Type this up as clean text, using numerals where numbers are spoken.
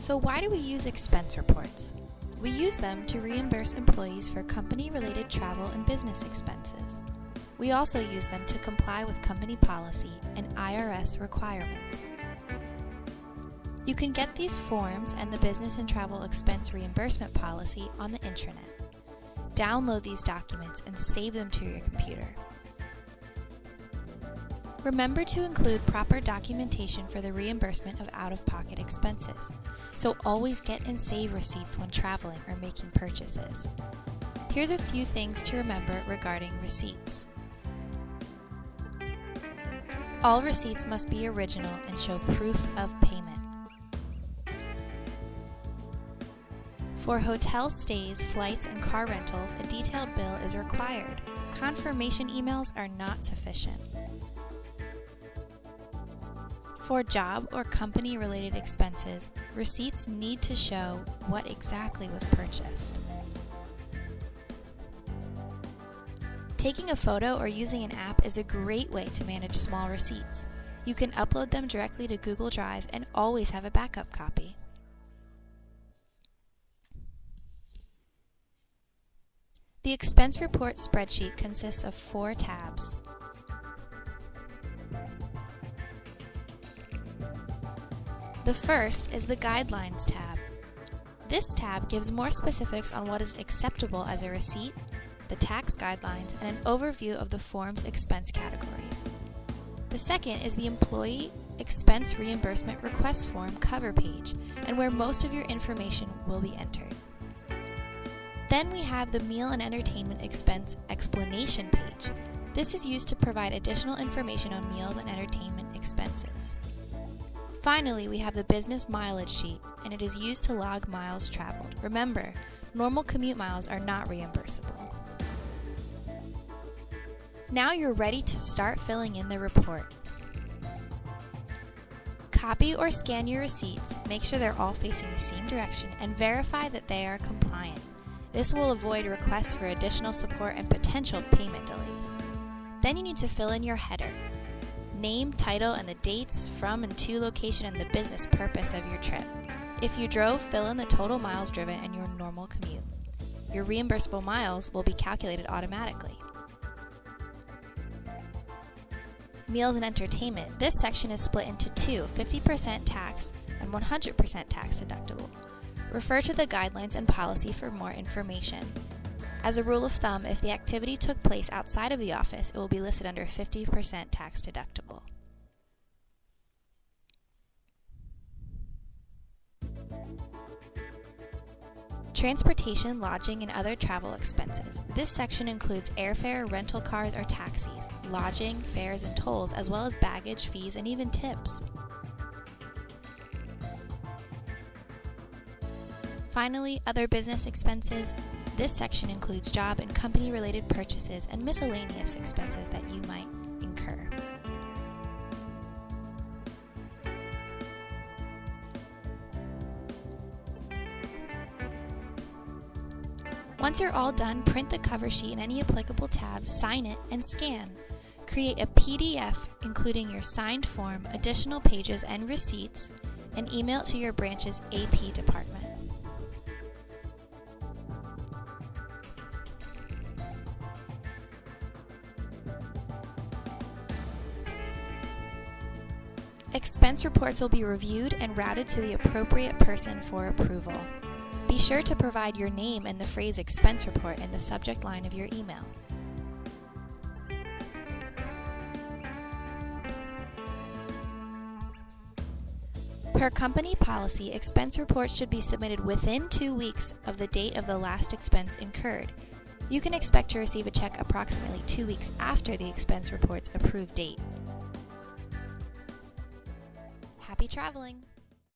So why do we use expense reports? We use them to reimburse employees for company-related travel and business expenses. We also use them to comply with company policy and IRS requirements. You can get these forms and the business and travel expense reimbursement policy on the intranet. Download these documents and save them to your computer. Remember to include proper documentation for the reimbursement of out-of-pocket expenses, so always get and save receipts when traveling or making purchases. Here's a few things to remember regarding receipts. All receipts must be original and show proof of payment. For hotel stays, flights, and car rentals, a detailed bill is required. Confirmation emails are not sufficient. For job or company-related expenses, receipts need to show what exactly was purchased. Taking a photo or using an app is a great way to manage small receipts. You can upload them directly to Google Drive and always have a backup copy. The expense report spreadsheet consists of 4 tabs. The first is the Guidelines tab. This tab gives more specifics on what is acceptable as a receipt, the tax guidelines, and an overview of the form's expense categories. The second is the Employee Expense Reimbursement Request Form cover page, and where most of your information will be entered. Then we have the Meal and Entertainment Expense Explanation page. This is used to provide additional information on meals and entertainment expenses. Finally, we have the Business Mileage sheet, and it is used to log miles traveled. Remember, normal commute miles are not reimbursable. Now you're ready to start filling in the report. Copy or scan your receipts, make sure they're all facing the same direction, and verify that they are compliant. This will avoid requests for additional support and potential payment delays. Then you need to fill in your header. Name, title, and the dates from and to location and the business purpose of your trip. If you drove, fill in the total miles driven and your normal commute. Your reimbursable miles will be calculated automatically. Meals and entertainment. This section is split into 2, 50% tax and 100% tax deductible. Refer to the guidelines and policy for more information. As a rule of thumb, if the activity took place outside of the office, it will be listed under 50% tax deductible. Transportation, lodging, and other travel expenses. This section includes airfare, rental cars or taxis, lodging, fares, and tolls, as well as baggage, fees, and even tips. Finally, other business expenses. This section includes job and company-related purchases and miscellaneous expenses that you might incur. Once you're all done, print the cover sheet in any applicable tabs, sign it, and scan. Create a PDF including your signed form, additional pages, and receipts, and email it to your branch's AP department. Expense reports will be reviewed and routed to the appropriate person for approval. Be sure to provide your name and the phrase expense report in the subject line of your email. Per company policy, expense reports should be submitted within 2 weeks of the date of the last expense incurred. You can expect to receive a check approximately 2 weeks after the expense report's approved date. Happy traveling!